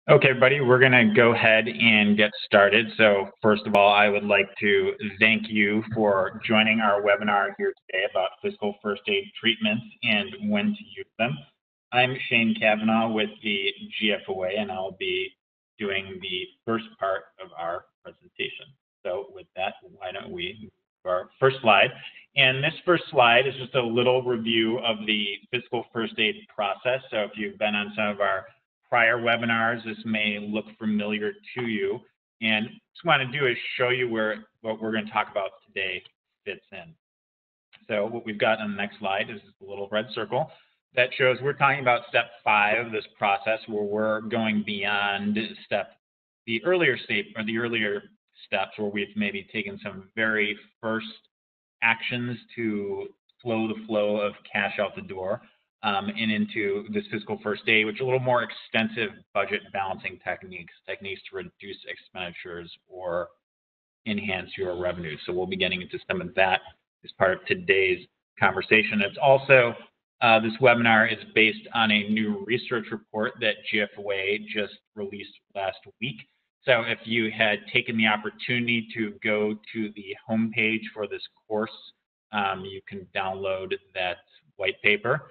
Okay, everybody, we're going to go ahead and get started. So first of all, I would like to thank you for joining our webinar here today about fiscal first aid treatments and when to use them. I'm Shane Kavanaugh with the GFOA, and I'll be doing the first part of our presentation. So with that, why don't we move to our first slide. And this first slide is just a little review of the fiscal first aid process. So if you've been on some of our prior webinars, this may look familiar to you. And just want to do is show you where what we're going to talk about today fits in. So what we've got on the next slide is a little red circle that shows we're talking about step 5 of this process, where we're going beyond the earlier steps where we've maybe taken some very first actions to slow the flow of cash out the door. And into this fiscal first aid, which are a little more extensive budget balancing techniques to reduce expenditures or enhance your revenue. So we'll be getting into some of that as part of today's conversation. It's also, this webinar is based on a new research report that GFOA just released last week. So if you had taken the opportunity to go to the homepage for this course, you can download that white paper.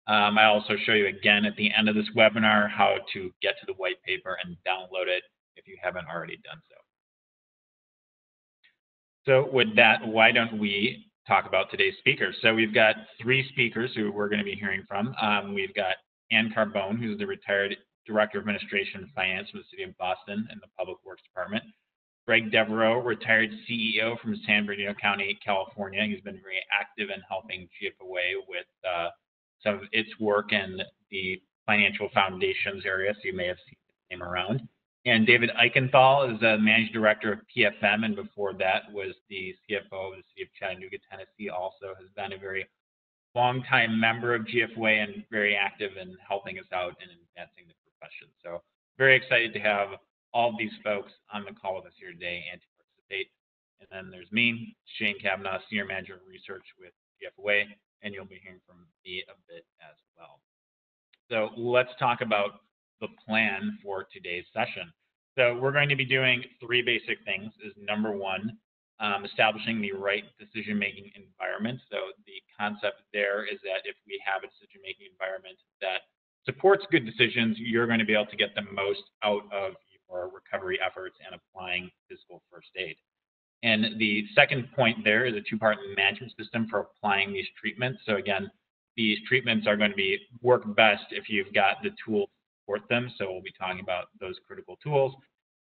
I also show you again at the end of this webinar how to get to the white paper and download it if you haven't already done so. So with that, why don't we talk about today's speakers? So we've got 3 speakers who we're going to be hearing from. We've got Ann Carbone, who's the retired Director of Administration and Finance for the City of Boston and the Public Works Department. Greg Devereaux, retired CEO from San Bernardino County, California. He's been very active in helping GFOA with some of its work in the financial foundations area, so you may have seen his name around. And David Eichenthal is the Managing Director of PFM, and before that was the CFO of the City of Chattanooga, Tennessee, also has been a very long-time member of GFOA and very active in helping us out in advancing the profession. So very excited to have all of these folks on the call with us here today and to participate. And then there's me, Shane Kavanaugh, Senior Manager of Research with GFOA, and you'll be hearing from me a bit as well. So let's talk about the plan for today's session. So we're going to be doing 3 basic things. Is number 1, establishing the right decision-making environment. So the concept there is that if we have a decision-making environment that supports good decisions, you're going to be able to get the most out of your recovery efforts and applying fiscal first aid. And the second point there is a 2-part management system for applying these treatments. So again, these treatments are going to work best if you've got the tools to support them. So we'll be talking about those critical tools.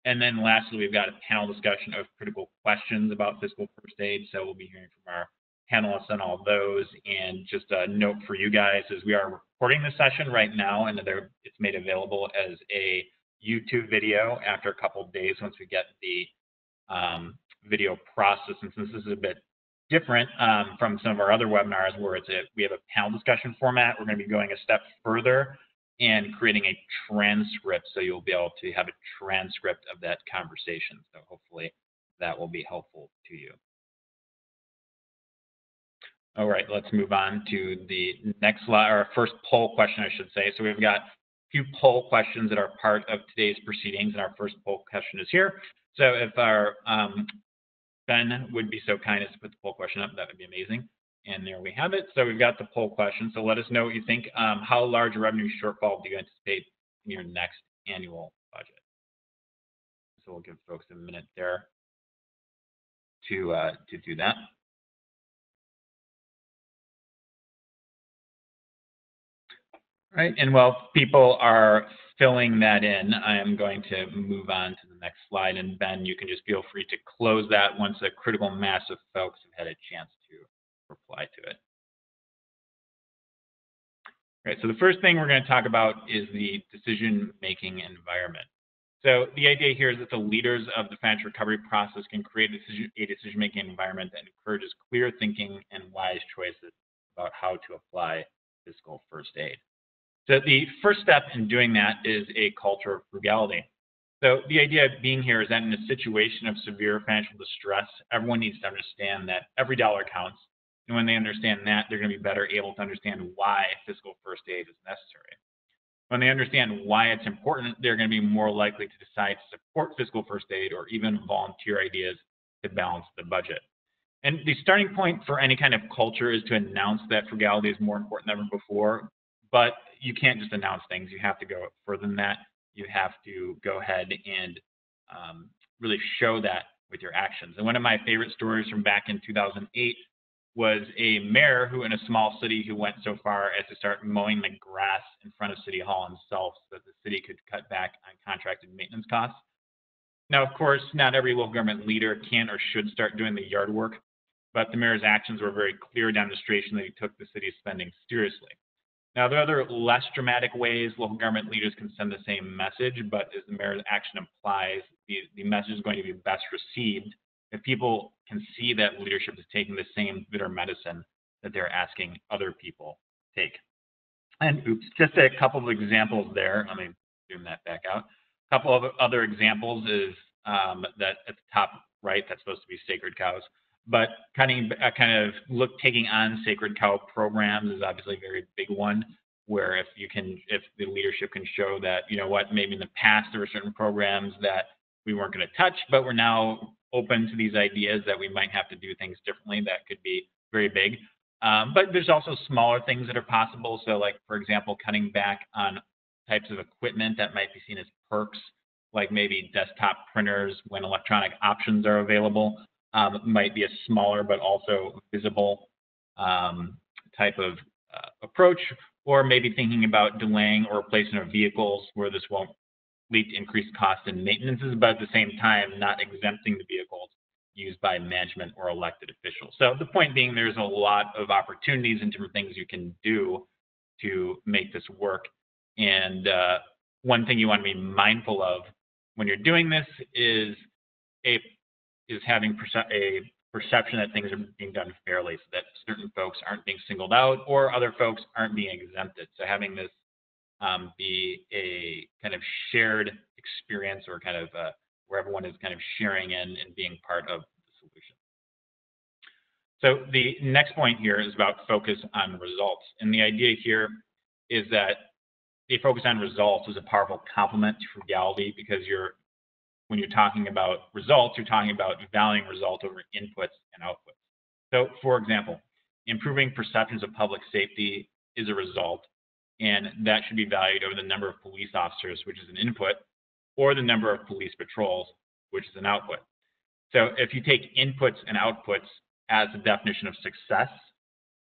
And then lastly, we've got a panel discussion of critical questions about fiscal first aid. So we'll be hearing from our panelists on all those. And just a note for you guys is we are recording this session right now, and it's made available as a YouTube video after a couple of days once we get the video process. And since this is a bit different from some of our other webinars where we have a panel discussion format, we're going to be going a step further and creating a transcript, so you'll be able to have a transcript of that conversation. So hopefully that will be helpful to you. All right, let's move on to the next slide, or first poll question, I should say. So we've got a few poll questions that are part of today's proceedings, and our first poll question is here. So if our Ben would be so kind as to put the poll question up, that would be amazing. And there we have it. So we've got the poll question. So let us know what you think. How large a revenue shortfall do you anticipate in your next annual budget? So we'll give folks a minute there to do that. All right, and while people are filling that in, I am going to move on to the next slide. And Ben, you can just feel free to close that once a critical mass of folks have had a chance to reply to it. All right, so the first thing we're going to talk about is the decision-making environment. So the idea here is that the leaders of the financial recovery process can create a decision-making environment that encourages clear thinking and wise choices about how to apply fiscal first aid. So the first step in doing that is a culture of frugality. So the idea being here is that in a situation of severe financial distress, everyone needs to understand that every dollar counts. And when they understand that, they're going to be better able to understand why fiscal first aid is necessary. When they understand why it's important, they're going to be more likely to decide to support fiscal first aid or even volunteer ideas to balance the budget. And the starting point for any kind of culture is to announce that frugality is more important than ever before. But you can't just announce things. You have to go further than that. You have to go ahead and really show that with your actions. And one of my favorite stories from back in 2008 was a mayor who in a small city who went so far as to start mowing the grass in front of City Hall himself so that the city could cut back on contracted maintenance costs. Now, of course, not every local government leader can or should start doing the yard work, but the mayor's actions were a very clear demonstration that he took the city's spending seriously. Now, there are other less dramatic ways local government leaders can send the same message, but as the mayor's action implies, the message is going to be best received if people can see that leadership is taking the same bitter medicine that they're asking other people to take. And oops, just a couple of examples there. Let me zoom that back out. A couple of other examples is that at the top right, that's supposed to be sacred cows. But taking on sacred cow programs is obviously a very big one, where if the leadership can show that, you know what, maybe in the past there were certain programs that we weren't going to touch, but we're now open to these ideas that we might have to do things differently, that could be very big. But there's also smaller things that are possible. So like, for example, cutting back on types of equipment that might be seen as perks, like maybe desktop printers when electronic options are available. Might be a smaller but also visible type of approach, or maybe thinking about delaying or replacing of vehicles where this won't lead to increased costs and maintenances, but at the same time not exempting the vehicles used by management or elected officials. So the point being, there's a lot of opportunities and different things you can do to make this work. And one thing you want to be mindful of when you're doing this is having a perception that things are being done fairly, so that certain folks aren't being singled out or other folks aren't being exempted. So having this be a kind of shared experience, or kind of where everyone is kind of sharing in and being part of the solution. So the next point here is about focus on results. And the idea here is that a focus on results is a powerful complement to frugality, because when you're talking about results, you're talking about valuing results over inputs and outputs. So, for example, improving perceptions of public safety is a result, and that should be valued over the number of police officers, which is an input, or the number of police patrols, which is an output. So if you take inputs and outputs as a definition of success,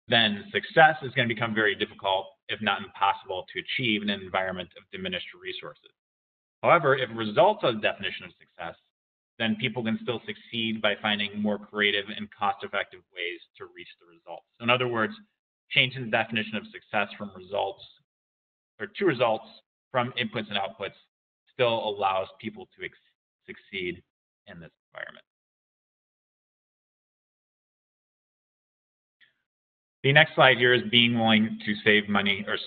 then success is going to become very difficult, if not impossible, to achieve in an environment of diminished resources. However, if results are the definition of success, then people can still succeed by finding more creative and cost-effective ways to reach the results. So in other words, changing the definition of success from results, or to results from inputs and outputs, still allows people to succeed in this environment. The next slide here is being willing to save money, or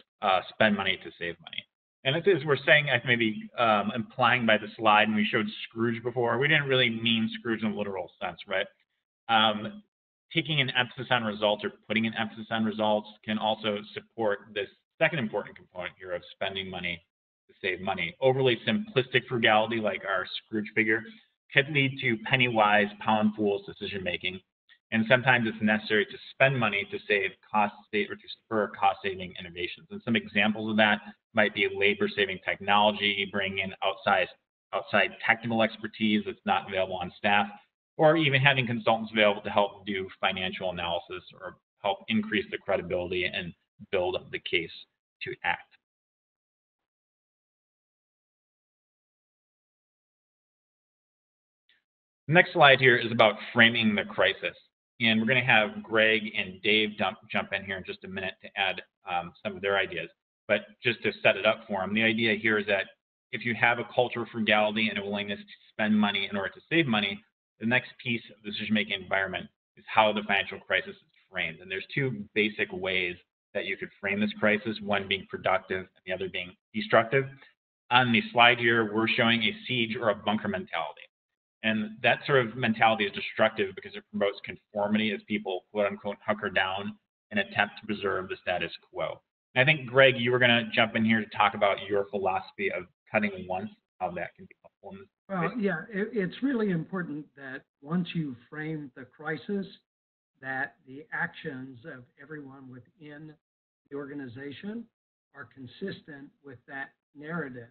spend money to save money. And this is, we're saying, maybe implying by the slide, and we showed Scrooge before, we didn't really mean Scrooge in a literal sense, right? Taking an emphasis on results, or putting an emphasis on results, can also support this second important component here of spending money to save money. Overly simplistic frugality, like our Scrooge figure, could lead to penny-wise, pound-fool's decision-making. And sometimes it's necessary to spend money to save cost, or to spur cost-saving innovations. And some examples of that might be labor-saving technology, bringing in outside technical expertise that's not available on staff, or even having consultants available to help do financial analysis or help increase the credibility and build the case to act. The next slide here is about framing the crisis. And we're going to have Greg and Dave jump in here in just a minute to add some of their ideas. But just to set it up for them, the idea here is that if you have a culture of frugality and a willingness to spend money in order to save money, the next piece of the decision-making environment is how the financial crisis is framed. And there's two basic ways that you could frame this crisis, one being productive and the other being destructive. On the slide here, we're showing a siege or a bunker mentality. And that sort of mentality is destructive because it promotes conformity as people, quote unquote, hunker down and attempt to preserve the status quo. I think, Greg, you were going to jump in here to talk about your philosophy of cutting once, how that can be helpful in this Well, situation. yeah, it's really important that once you frame the crisis, that the actions of everyone within the organization are consistent with that narrative.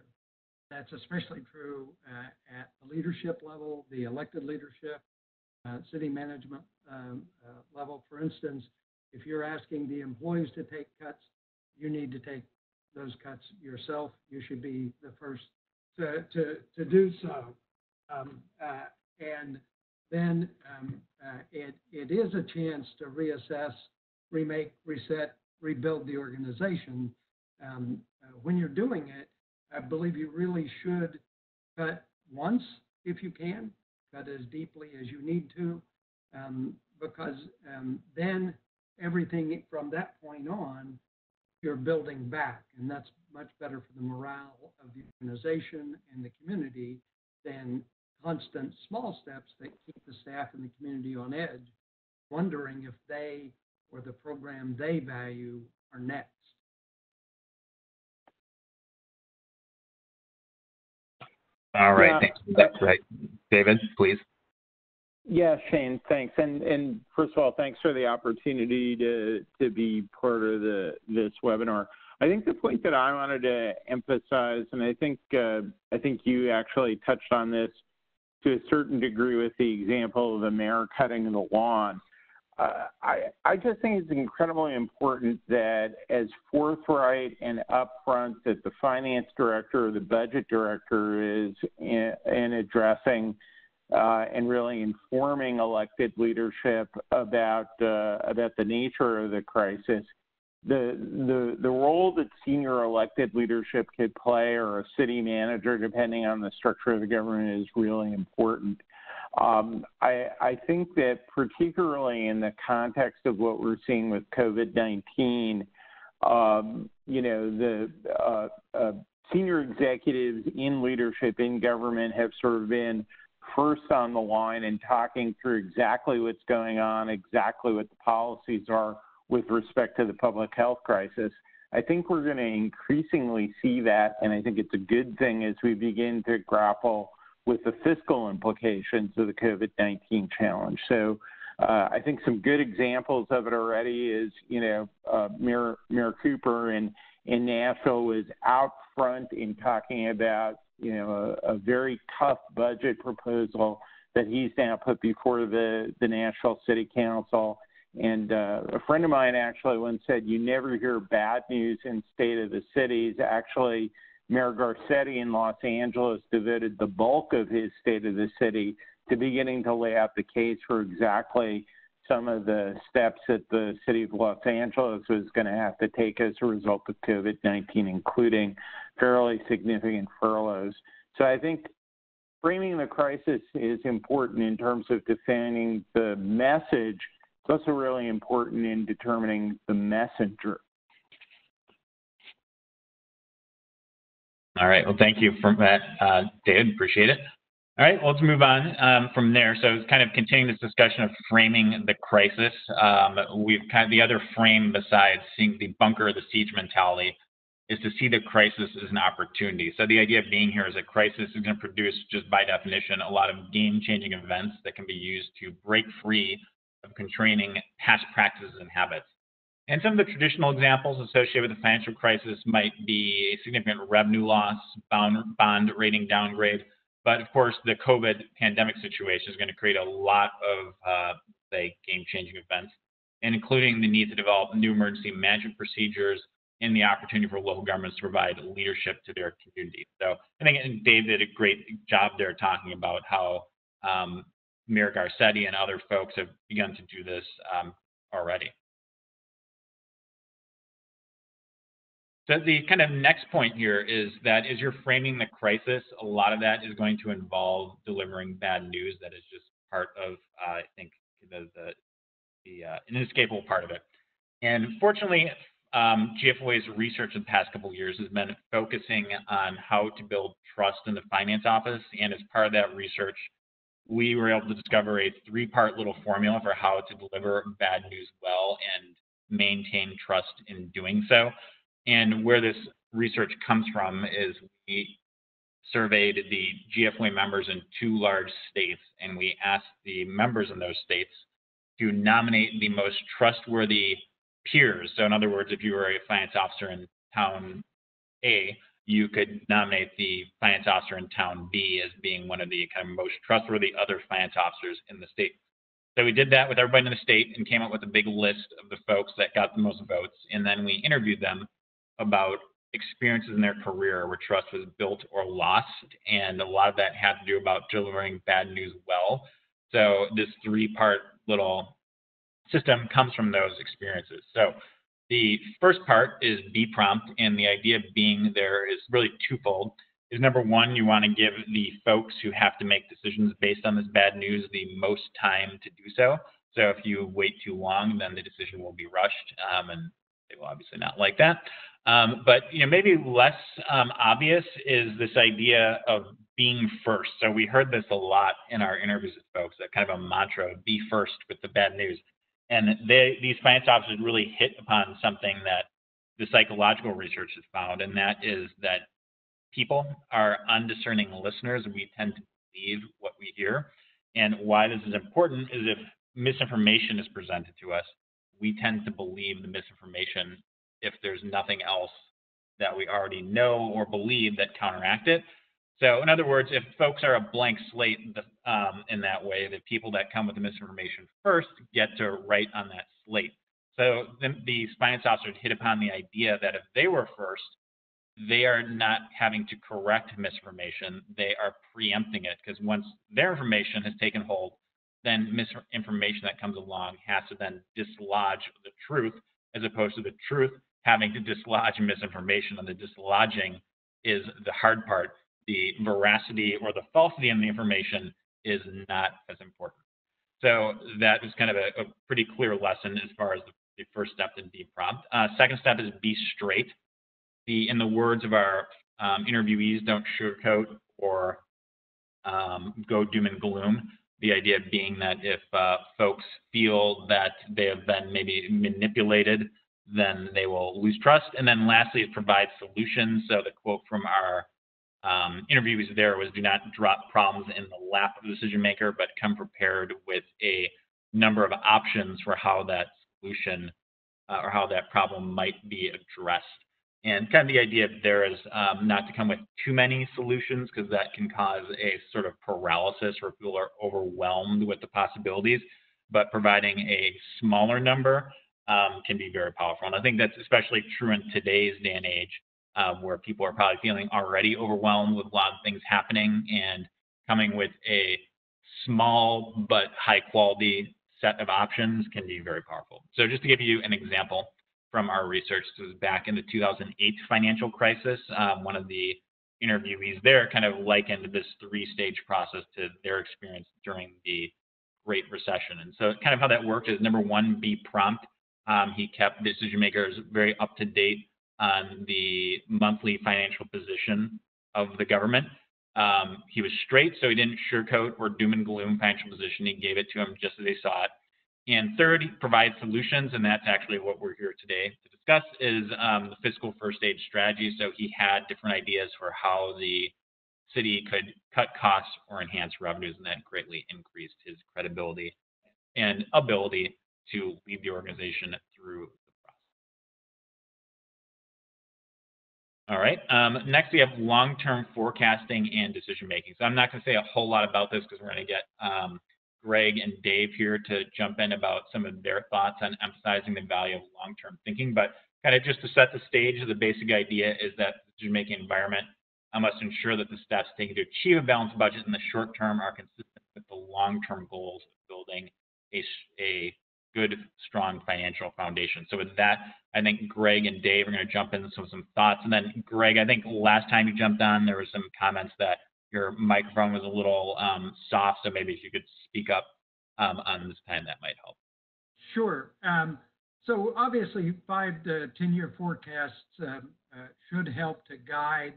That's especially true at the leadership level, the elected leadership, city management level. For instance, if you're asking the employees to take cuts, you need to take those cuts yourself. You should be the first to do so. And then it is a chance to reassess, remake, reset, rebuild the organization. When you're doing it, I believe you really should cut once if you can, cut as deeply as you need to, because then everything from that point on, you're building back, and that's much better for the morale of the organization and the community than constant small steps that keep the staff and the community on edge, wondering if they or the program they value are next. All right, thanks. That's right. David, please. Yeah, Shane, thanks. And first of all, thanks for the opportunity to be part of this webinar. I think the point that I wanted to emphasize, and I think you actually touched on this to a certain degree with the example of the mayor cutting the lawn. I just think it's incredibly important that as forthright and upfront that the finance director or the budget director is in addressing and really informing elected leadership about the nature of the crisis. The role that senior elected leadership could play, or a city manager, depending on the structure of the government, is really important. I think that particularly in the context of what we're seeing with COVID-19, the senior executives in leadership in government have sort of been first on the line and talking through exactly what's going on, exactly what the policies are with respect to the public health crisis. I think we're going to increasingly see that, and I think it's a good thing as we begin to grapple with the fiscal implications of the COVID-19 challenge. So I think some good examples of it already is, Mayor Cooper in Nashville was out front in talking about, a very tough budget proposal that he's now put before the Nashville City Council. And a friend of mine actually once said, you never hear bad news in State of the Cities. Actually, Mayor Garcetti in Los Angeles devoted the bulk of his State of the City to beginning to lay out the case for exactly some of the steps that the city of Los Angeles was going to have to take as a result of COVID-19, including fairly significant furloughs. So I think framing the crisis is important in terms of defining the message. It's also really important in determining the messenger. All right. Well, thank you for that, David. Appreciate it. All right. Well, let's move on from there. So it's kind of continuing this discussion of framing the crisis. We've kind of the other frame besides seeing the bunker or the siege mentality is to see the crisis as an opportunity. So the idea of being here is a crisis is going to produce, just by definition, a lot of game-changing events that can be used to break free of constraining past practices and habits. And some of the traditional examples associated with the financial crisis might be a significant revenue loss, bond rating downgrade. But of course, the COVID pandemic situation is going to create a lot of, game-changing events, and including the need to develop new emergency management procedures and the opportunity for local governments to provide leadership to their communities. So I think Dave did a great job there talking about how Mayor Garcetti and other folks have begun to do this already. So the kind of next point here is that as you're framing the crisis, a lot of that is going to involve delivering bad news. That is just part of, I think, the inescapable part of it. And fortunately, GFOA's research in the past couple of years has been focusing on how to build trust in the finance office. And as part of that research, we were able to discover a 3-part little formula for how to deliver bad news well and maintain trust in doing so. And where this research comes from is we surveyed the GFOA members in 2 large states, and we asked the members in those states to nominate the most trustworthy peers. So in other words, if you were a finance officer in town A, you could nominate the finance officer in town B as being one of the kind of most trustworthy other finance officers in the state. So we did that with everybody in the state and came up with a big list of the folks that got the most votes. And then we interviewed them about experiences in their career where trust was built or lost. And a lot of that had to do about delivering bad news well. So this 3-part little system comes from those experiences. So the first part is be prompt, and the idea being there is really twofold. Is number one, you want to give the folks who have to make decisions based on this bad news the most time to do so. So if you wait too long, then the decision will be rushed, and they will obviously not like that. But maybe less obvious is this idea of being first. So we heard this a lot in our interviews with folks, that kind of a mantra, be first with the bad news. And these finance officers really hit upon something that the psychological research has found, and that is that people are undiscerning listeners. We tend to believe what we hear. And why this is important is if misinformation is presented to us, we tend to believe the misinformation if there's nothing else that we already know or believe that counteract it. So in other words, if folks are a blank slate in that way, the people that come with the misinformation first get to write on that slate. So these finance officers hit upon the idea that if they were first, they are not having to correct misinformation. They are preempting it, because once their information has taken hold, then misinformation that comes along has to then dislodge the truth, as opposed to the truth having to dislodge misinformation. And the dislodging is the hard part. The veracity or the falsity in the information is not as important. So that is kind of a pretty clear lesson as far as the first step in be prompt. Second step is be straight. In the words of our interviewees, don't sugarcoat or go doom and gloom. The idea being that if folks feel that they have been maybe manipulated, then they will lose trust. And then lastly, is provide solutions. So the quote from our interviewees there was, do not drop problems in the lap of the decision maker, but come prepared with a number of options for how that solution or how that problem might be addressed. And kind of the idea there is not to come with too many solutions, because that can cause a sort of paralysis where people are overwhelmed with the possibilities, but providing a smaller number can be very powerful. And I think that's especially true in today's day and age, where people are probably feeling already overwhelmed with a lot of things happening, and coming with a small but high quality set of options can be very powerful. So just to give you an example from our research, this was back in the 2008 financial crisis. One of the interviewees there kind of likened this 3-stage process to their experience during the Great Recession. And so kind of how that worked is, number one, be prompt. He kept decision makers very up to date on the monthly financial position of the government. He was straight, so he didn't sugarcoat or doom and gloom financial position. He gave it to them just as they saw it. And third, he provides solutions, and that's actually what we're here today to discuss, is the fiscal first aid strategy. So he had different ideas for how the city could cut costs or enhance revenues, and that greatly increased his credibility and ability to lead the organization through the process. All right. Next, we have long-term forecasting and decision-making. So I'm not going to say a whole lot about this, because we're going to get Greg and Dave here to jump in about some of their thoughts on emphasizing the value of long-term thinking. But kind of just to set the stage, the basic idea is that the decision-making environment must ensure that the steps taken to achieve a balanced budget in the short term are consistent with the long-term goals of building a good, strong financial foundation. So with that, I think Greg and Dave are going to jump into some thoughts. And then Greg, I think last time you jumped on, there were some comments that your microphone was a little soft, so maybe if you could speak up on this time, that might help. Sure. So obviously, 5 to 10-year forecasts should help to guide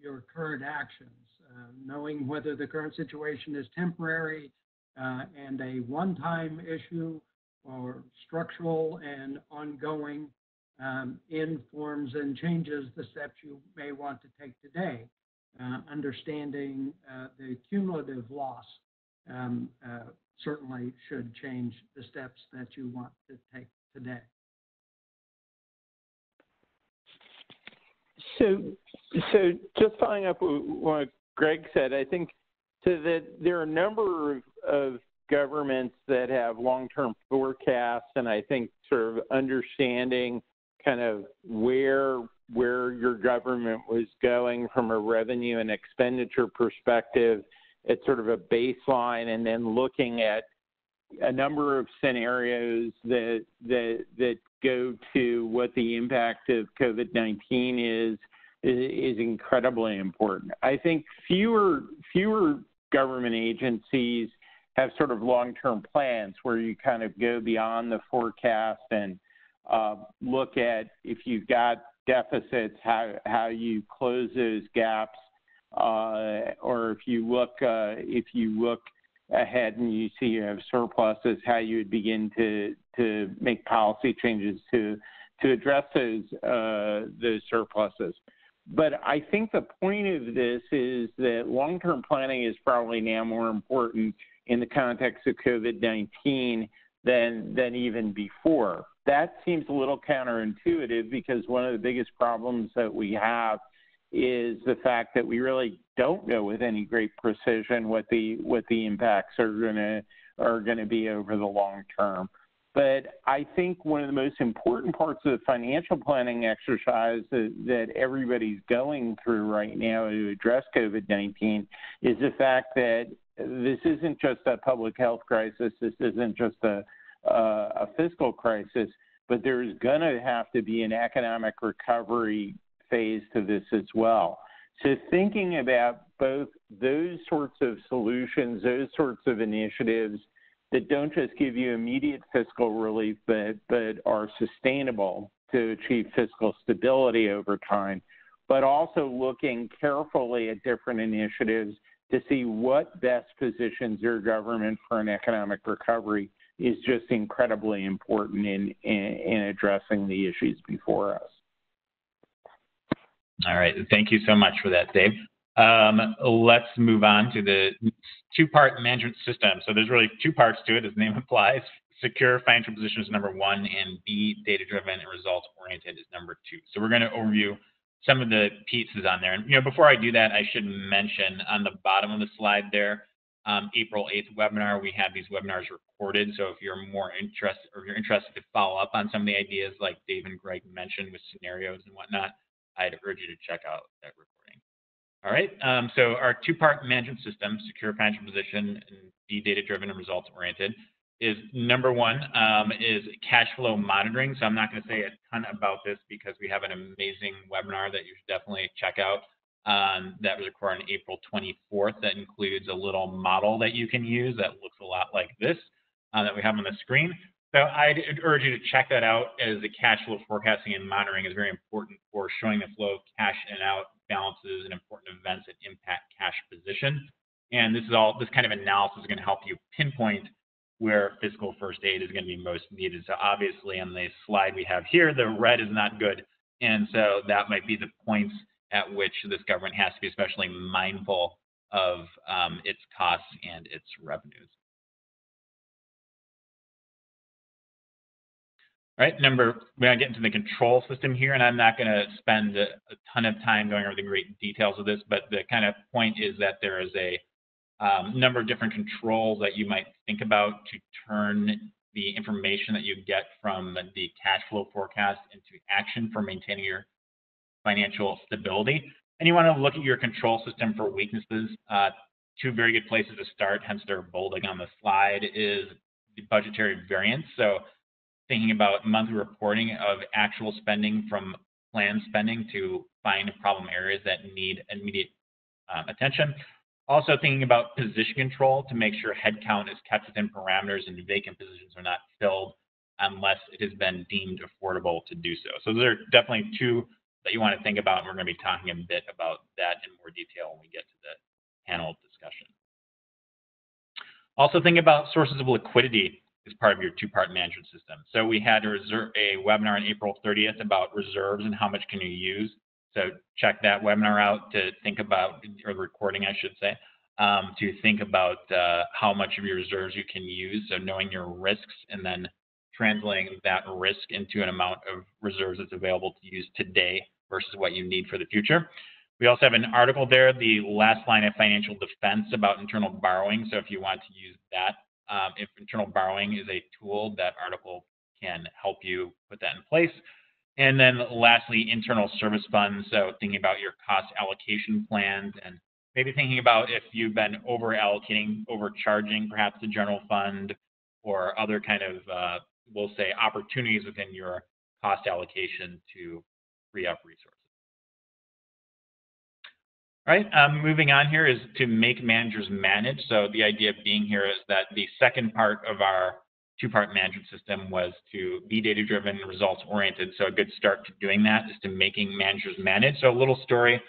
your current actions, knowing whether the current situation is temporary and a one-time issue, or structural and ongoing. informs and changes the steps you may want to take today. Understanding the cumulative loss certainly should change the steps that you want to take today. So just following up with what Greg said, I think that there are a number of governments that have long-term forecasts, and I think sort of understanding kind of where your government was going from a revenue and expenditure perspective at sort of a baseline, and then looking at a number of scenarios that go to what the impact of COVID-19 is incredibly important. I think fewer government agencies have sort of long-term plans where you kind of go beyond the forecast and look at, if you've got deficits, how you close those gaps, or if you look ahead and you see you have surpluses, how you would begin to make policy changes to address those surpluses. But I think the point of this is that long-term planning is probably now more important in the context of COVID-19 than even before. That seems a little counterintuitive because one of the biggest problems that we have is the fact that we really don't know with any great precision what the impacts are going to be over the long term. But I think one of the most important parts of the financial planning exercise that everybody's going through right now to address COVID-19 is the fact that this isn't just a public health crisis, this isn't just a fiscal crisis, but there's going to have to be an economic recovery phase to this as well. So thinking about both those sorts of solutions, those sorts of initiatives that don't just give you immediate fiscal relief, but are sustainable to achieve fiscal stability over time, but also looking carefully at different initiatives to see what best positions your government for an economic recovery is just incredibly important in addressing the issues before us. All right. Thank you so much for that, Dave. Let's move on to the two-part management system. So there's really two parts to it, as the name implies. Secure financial position is number one, and be data-driven and results-oriented is number two. So we're going to overview some of the pieces on there. And before I do that, I should mention on the bottom of the slide there, April 8th webinar. We have these webinars recorded. So if you're more interested, or if you're interested to follow up on some of the ideas like Dave and Greg mentioned with scenarios and whatnot, I'd urge you to check out that recording. All right, so our two-part management system, secure financial position and be data-driven and results-oriented, is number one is cash flow monitoring. So I'm not going to say a ton about this because we have an amazing webinar that you should definitely check out that was recorded on April 24th that includes a little model that you can use that looks a lot like this that we have on the screen. So I'd urge you to check that out, as the cash flow forecasting and monitoring is very important for showing the flow of cash in and out, balances, and important events that impact cash position. And this kind of analysis is going to help you pinpoint where fiscal first aid is going to be most needed. So obviously on the slide we have here, the red is not good. And so that might be the points at which this government has to be especially mindful of its costs and its revenues. All right, we're going to get into the control system here, and I'm not going to spend a ton of time going over the great details of this, but the kind of point is that there is a number of different controls that you might think about to turn the information that you get from the cash flow forecast into action for maintaining your financial stability. And you want to look at your control system for weaknesses. Two very good places to start, hence they're bolding on the slide, is the budgetary variance. So thinking about monthly reporting of actual spending from planned spending to find problem areas that need immediate attention. Also thinking about position control to make sure headcount is kept within parameters and vacant positions are not filled unless it has been deemed affordable to do so. So those are definitely two that you want to think about, and we're going to be talking a bit about that in more detail when we get to the panel discussion. Also think about sources of liquidity. is part of your two-part management system. So we had a webinar on April 30th about reserves and how much can you use. So check that webinar out to think about, or the recording, I should say, to think about how much of your reserves you can use. So knowing your risks and then translating that risk into an amount of reserves that's available to use today versus what you need for the future. We also have an article there, the last line of financial defense, about internal borrowing. So if you want to use that, if internal borrowing is a tool, that article can help you put that in place. And then lastly, internal service funds. So thinking about your cost allocation plans and maybe thinking about if you've been over allocating, overcharging perhaps the general fund or other kind of, we'll say, opportunities within your cost allocation to free up resources. All right, moving on here is to make managers manage. So the idea being here is that the second part of our two-part management system was to be data-driven and results-oriented. So a good start to doing that is to making managers manage. So a little story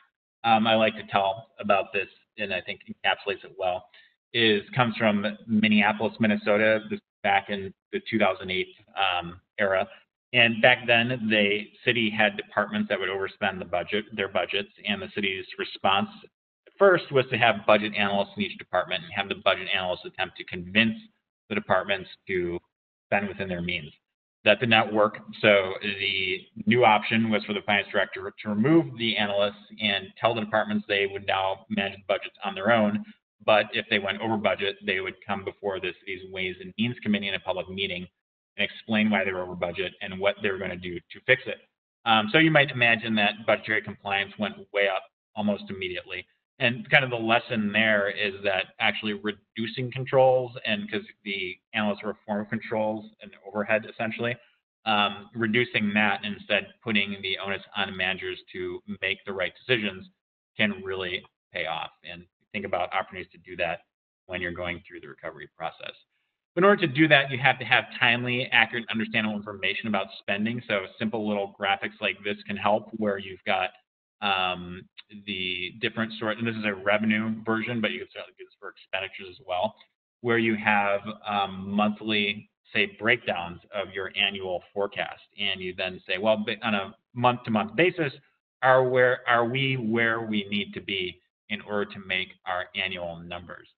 I like to tell about this, and I think encapsulates it well, comes from Minneapolis, Minnesota, back in the 2008 era. And back then, the city had departments that would overspend their budgets, and the city's response first was to have budget analysts in each department and have the budget analysts attempt to convince the departments to spend within their means. That did not work, so the new option was for the finance director to remove the analysts and tell the departments they would now manage the budgets on their own, but if they went over budget, they would come before the city's Ways and Means Committee in a public meeting and explain why they were over budget and what they were going to do to fix it. So you might imagine that budgetary compliance went way up almost immediately. And kind of the lesson there is that actually reducing controls, and because the analysts were a form of controls and overhead essentially, reducing that and instead putting the onus on managers to make the right decisions can really pay off. And think about opportunities to do that when you're going through the recovery process. In order to do that, you have to have timely, accurate, understandable information about spending. So simple little graphics like this can help, where you've got the different sort, and this is a revenue version, but you can certainly do this for expenditures as well, where you have monthly, say, breakdowns of your annual forecast. And you then say, well, on a month-to-month basis, are we where we need to be in order to make our annual numbers?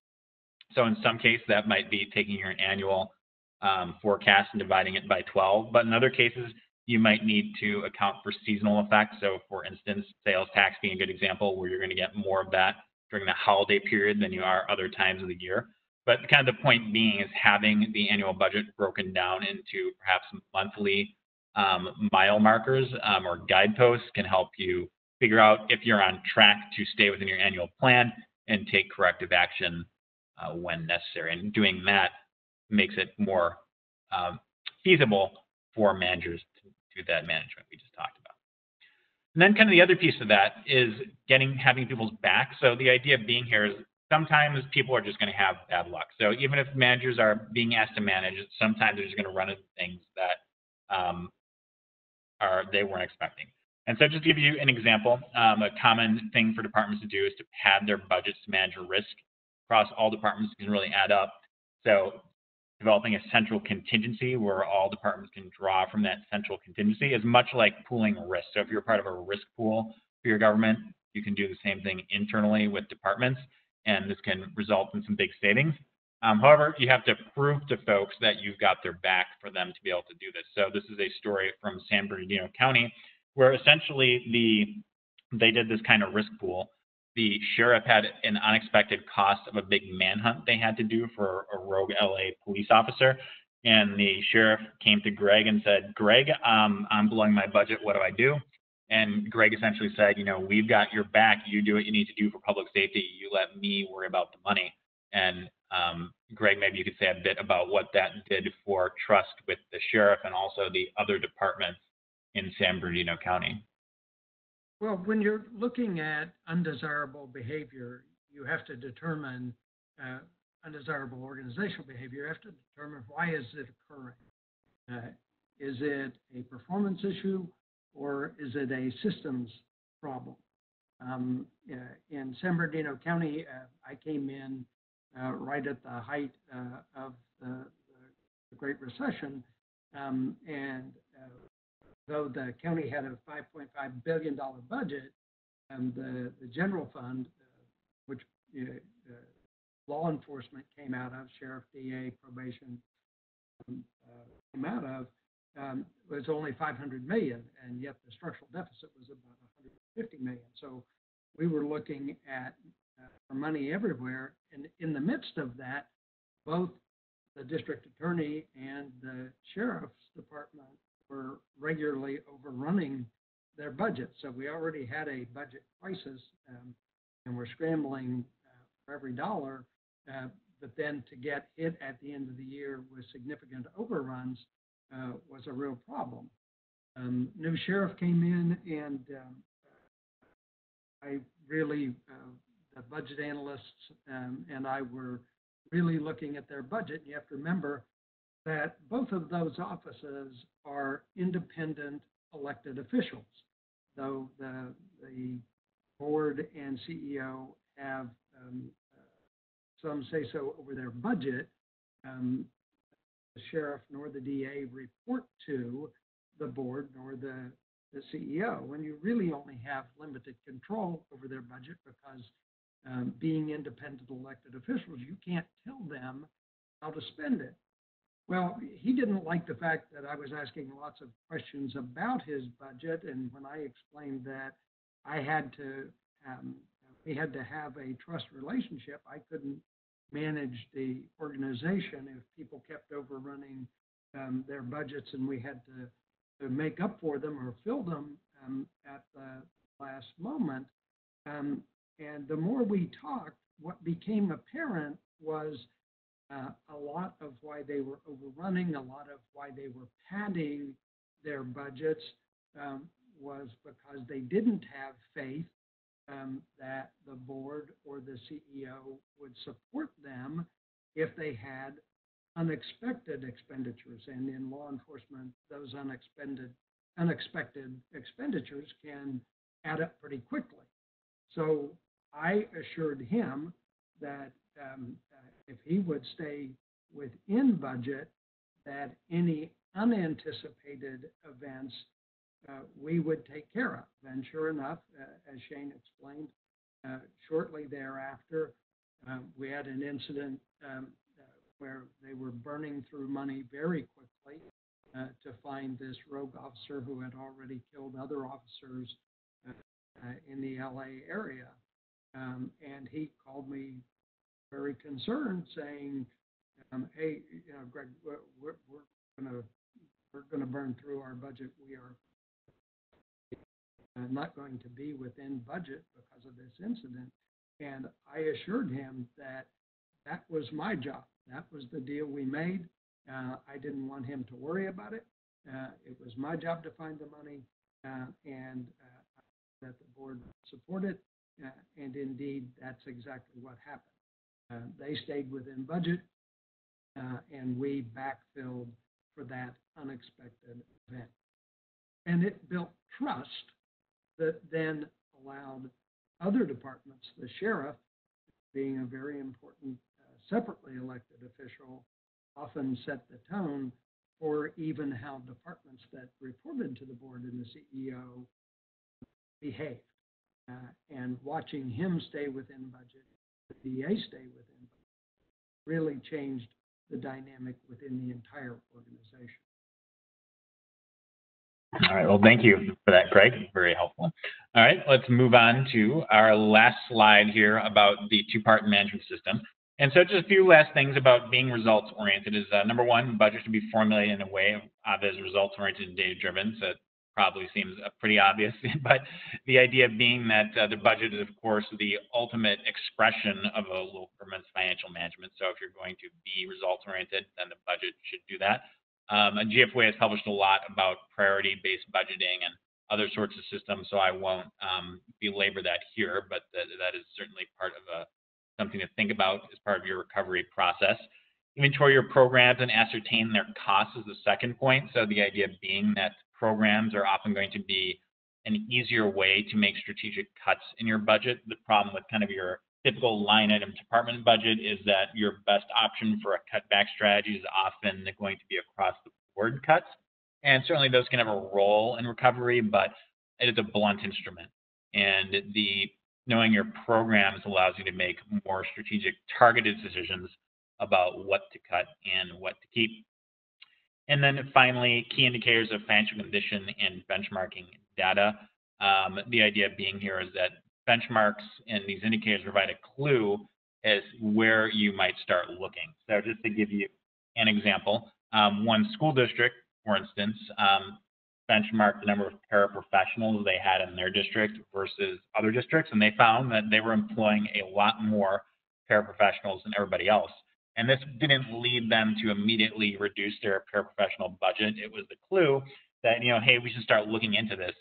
So in some cases, that might be taking your annual forecast and dividing it by 12. But in other cases, you might need to account for seasonal effects. So for instance, sales tax being a good example, where you're going to get more of that during the holiday period than you are other times of the year. But kind of the point being is having the annual budget broken down into perhaps monthly mile markers or guideposts can help you figure out if you're on track to stay within your annual plan and take corrective action when necessary. And doing that makes it more feasible for managers to do that management we just talked about. And then kind of the other piece of that is having people's back. So the idea of being here is sometimes people are just going to have bad luck. So even if managers are being asked to manage, sometimes they're just going to run into things that they weren't expecting. And so just to give you an example, a common thing for departments to do is to pad their budgets to manage risk across all departments can really add up. So developing a central contingency where all departments can draw from that central contingency is much like pooling risk. So if you're part of a risk pool for your government, you can do the same thing internally with departments, and this can result in some big savings. However, you have to prove to folks that you've got their back for them to be able to do this. So this is a story from San Bernardino County, where essentially they did this kind of risk pool. The sheriff had an unexpected cost of a big manhunt they had to do for a rogue LA police officer. And the sheriff came to Greg and said, Greg, I'm blowing my budget. What do I do? And Greg essentially said, we've got your back. You do what you need to do for public safety. You let me worry about the money. And Greg, maybe you could say a bit about what that did for trust with the sheriff and also the other departments in San Bernardino County. Well, when you're looking at undesirable behavior, you have to determine undesirable organizational behavior. You have to determine, why is it occurring? Is it a performance issue, or is it a systems problem? In San Bernardino County, I came in right at the height of the the Great Recession. And though the county had a $5.5 billion budget, the general fund, which law enforcement came out of, sheriff, DA, probation came out of, was only 500 million, and yet the structural deficit was about 150 million. So we were looking at money everywhere, and in the midst of that, both the district attorney and the sheriff's department were regularly overrunning their budget. So we already had a budget crisis, and we're scrambling for every dollar. But then to get hit at the end of the year with significant overruns was a real problem. New sheriff came in, and I really, the budget analysts and I were really looking at their budget. You have to remember that both of those offices are independent elected officials, though the board and CEO have some say so over their budget. The sheriff nor the DA report to the board nor the CEO, when you really only have limited control over their budget, because being independent elected officials, you can't tell them how to spend it. Well, he didn't like the fact that I was asking lots of questions about his budget, and when I explained that I had to, we had to have a trust relationship, I couldn't manage the organization if people kept overrunning their budgets, and we had to make up for them or fill them at the last moment. And the more we talked, what became apparent was a lot of why they were overrunning, a lot of why they were padding their budgets was because they didn't have faith that the board or the CEO would support them if they had unexpected expenditures. And in law enforcement, those unexpected expenditures can add up pretty quickly. So I assured him that if he would stay within budget, that any unanticipated events we would take care of. And sure enough, as Shane explained, shortly thereafter, we had an incident where they were burning through money very quickly to find this rogue officer who had already killed other officers in the LA area. And he called me very concerned, saying, hey, you know, Greg, we're going to burn through our budget. We are not going to be within budget because of this incident. And I assured him that that was my job. That was the deal we made. I didn't want him to worry about it. It was my job to find the money, and that the board supported. And indeed, that's exactly what happened. They stayed within budget, and we backfilled for that unexpected event. And it built trust that then allowed other departments, the sheriff, being a very important separately elected official, often set the tone for even how departments that reported to the board and the CEO behaved. And watching him stay within budget, the DA stay within budget, really changed the dynamic within the entire organization. All right, well, thank you for that, Craig. Very helpful. All right, let's move on to our last slide here about the two-part management system. And so just a few last things about being results-oriented is, number one, budget should be formulated in a way that is results-oriented and data-driven. So it probably seems pretty obvious, but the idea being that the budget is, of course, the ultimate expression of a local government's financial management. So if you're going to be results-oriented, then the budget should do that. GFWA has published a lot about priority-based budgeting and other sorts of systems, so I won't belabor that here, but that is certainly part of something to think about as part of your recovery process. Inventory your programs and ascertain their costs is the second point. So the idea being that programs are often going to be an easier way to make strategic cuts in your budget. The problem with kind of your typical line item department budget is that your best option for a cutback strategy is often going to be across the board cuts. And certainly those can have a role in recovery, but it is a blunt instrument. And knowing your programs allows you to make more strategic, targeted decisions about what to cut and what to keep. And then finally, key indicators of financial condition and benchmarking data. The idea being here is that benchmarks and these indicators provide a clue as where you might start looking. So just to give you an example, one school district, for instance, benchmarked the number of paraprofessionals they had in their district versus other districts, and they found that they were employing a lot more paraprofessionals than everybody else. And this didn't lead them to immediately reduce their paraprofessional budget. It was the clue that, hey, we should start looking into this.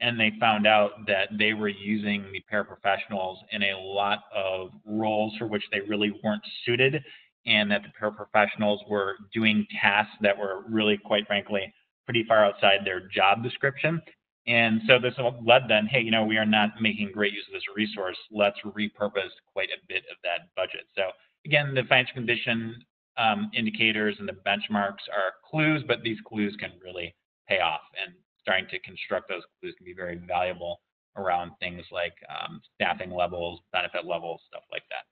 And they found out that they were using the paraprofessionals in a lot of roles for which they really weren't suited, and that the paraprofessionals were doing tasks that were really, quite frankly, pretty far outside their job description. And so this led them, hey, we are not making great use of this resource. Let's repurpose quite a bit of that budget. So again, the financial condition indicators and the benchmarks are clues, but these clues can really pay off. And starting to construct those clues can be very valuable around things like staffing levels, benefit levels, stuff like that.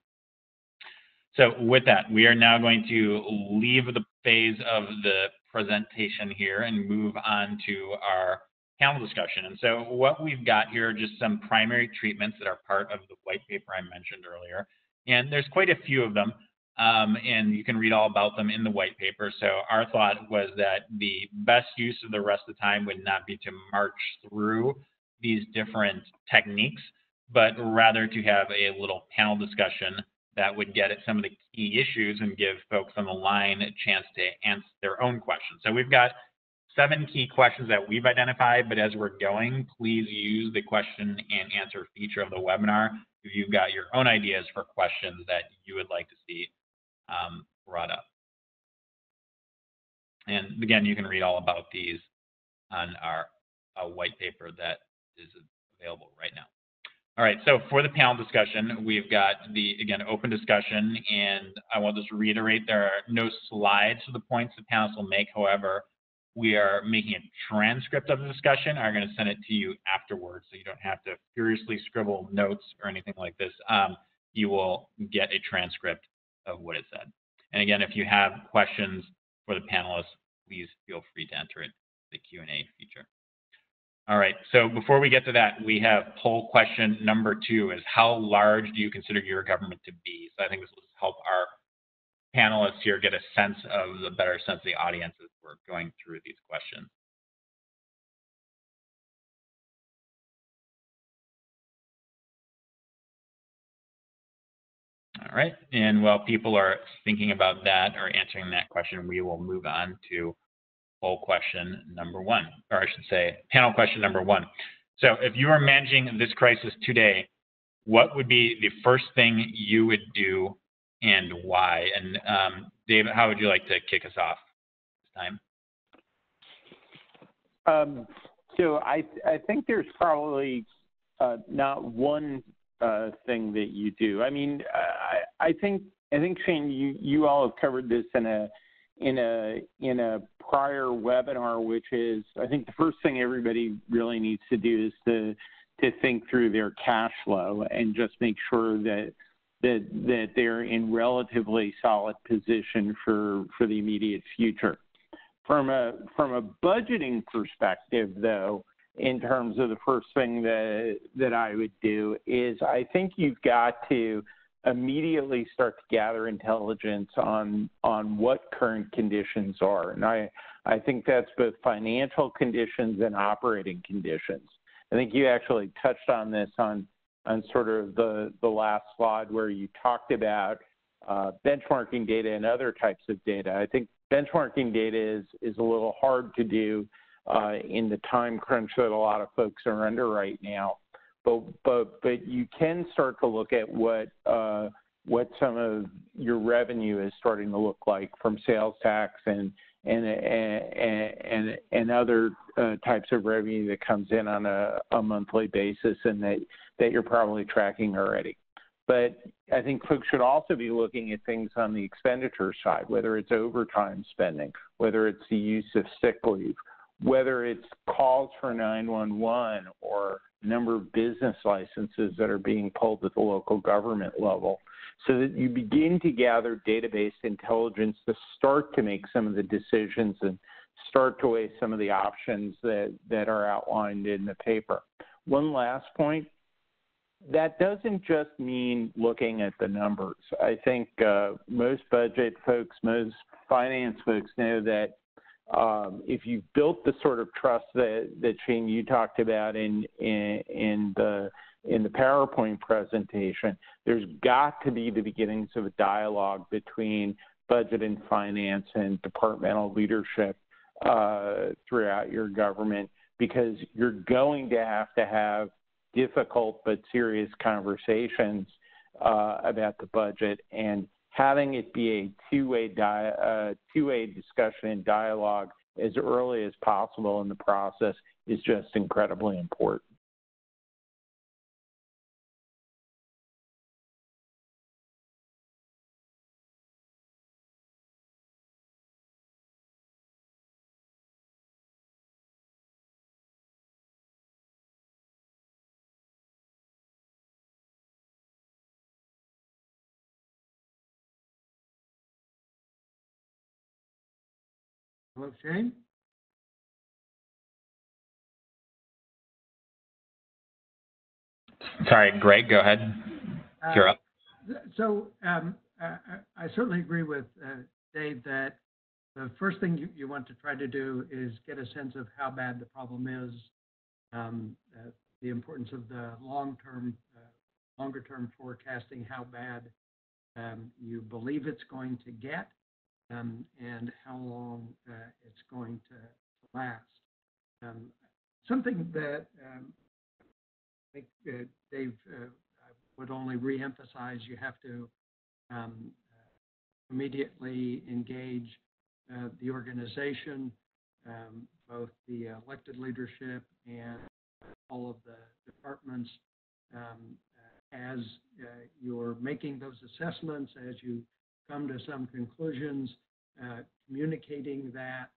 So with that, we are now going to leave the phase of the presentation here and move on to our panel discussion. And so what we've got here are just some primary treatments that are part of the white paper I mentioned earlier. And there's quite a few of them, and you can read all about them in the white paper. So our thought was that the best use of the rest of the time would not be to march through these different techniques, but rather to have a little panel discussion that would get at some of the key issues and give folks on the line a chance to answer their own questions. So we've got 7 key questions that we've identified, but as we're going, please use the question and answer feature of the webinar if you've got your own ideas for questions that you would like to see brought up. And again, you can read all about these on our white paper that is available right now. All right, so for the panel discussion, we've got the, again, open discussion, and I want to just reiterate there are no slides for the points the panelists will make. However, we are making a transcript of the discussion. I'm going to send it to you afterwards, so you don't have to furiously scribble notes or anything like this. You will get a transcript of what it said. And again, if you have questions for the panelists, please feel free to enter it in the Q&A feature. All right, so before we get to that, we have poll question number 2 is how large do you consider your government to be? So I think this will help our panelists here get a sense of the better sense of the audience as we're going through these questions. All right, and while people are thinking about that or answering that question, we will move on to poll question number 1, or I should say panel question number 1. So if you are managing this crisis today, what would be the first thing you would do and why? And David, how would you like to kick us off this time? So I think there's probably not one thing that you do. I mean, I think Shane, you all have covered this in a prior webinar, which is, I think the first thing everybody really needs to do is to think through their cash flow and just make sure that they're in relatively solid position for the immediate future. From a budgeting perspective, though, in terms of the first thing that I would do is I think you've got to immediately start to gather intelligence on what current conditions are. And I think that's both financial conditions and operating conditions. I think you actually touched on this on sort of the last slide where you talked about benchmarking data and other types of data. I think benchmarking data is a little hard to do in the time crunch that a lot of folks are under right now. But you can start to look at what some of your revenue is starting to look like from sales tax and other types of revenue that comes in on a monthly basis and that you're probably tracking already. But I think folks should also be looking at things on the expenditure side, whether it's overtime spending, whether it's the use of sick leave, whether it's calls for 911 or number of business licenses that are being pulled at the local government level, so that you begin to gather database intelligence to start to make some of the decisions and start to weigh some of the options that are outlined in the paper. One last point, that doesn't just mean looking at the numbers. I think most budget folks, most finance folks know that if you've built the sort of trust that Shane, you talked about in the PowerPoint presentation, there's got to be the beginnings of a dialogue between budget and finance and departmental leadership throughout your government, because you're going to have difficult but serious conversations about the budget, and having it be a two-way discussion and dialogue as early as possible in the process is just incredibly important. Hello, Shane? Sorry, Greg, go ahead. You're up. So I certainly agree with Dave that the first thing you want to try to do is get a sense of how bad the problem is, the importance of the longer-term forecasting, how bad you believe it's going to get, and how long it's going to last. Something that I think Dave would only reemphasize, you have to immediately engage the organization, both the elected leadership and all of the departments, as you're making those assessments, as you come to some conclusions, communicating that,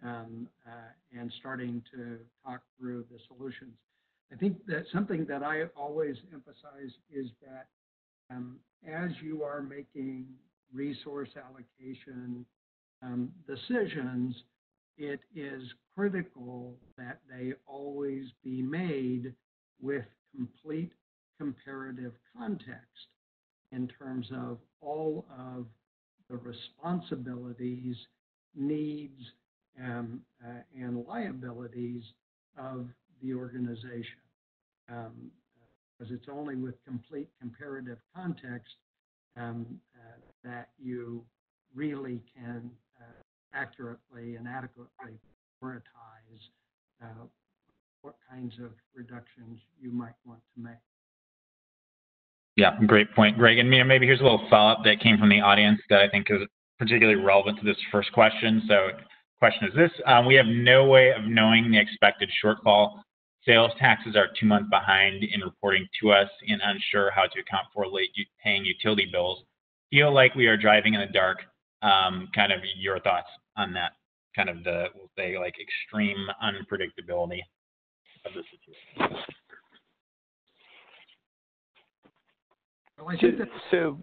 and starting to talk through the solutions. I think that something that I always emphasize is that as you are making resource allocation decisions, it is critical that they always be made with complete comparative context in terms of all of the responsibilities, needs, and liabilities of the organization. Because it's only with complete comparative context that you really can accurately and adequately prioritize what kinds of reductions you might want to make. Yeah, great point, Greg. And maybe here's a little follow-up that came from the audience that I think is particularly relevant to this first question. So question is this: we have no way of knowing the expected shortfall. Sales taxes are 2 months behind in reporting to us and unsure how to account for late paying utility bills. Feel like we are driving in the dark. Kind of your thoughts on that, kind of the, we'll say, like extreme unpredictability of the situation. Well, I think that, so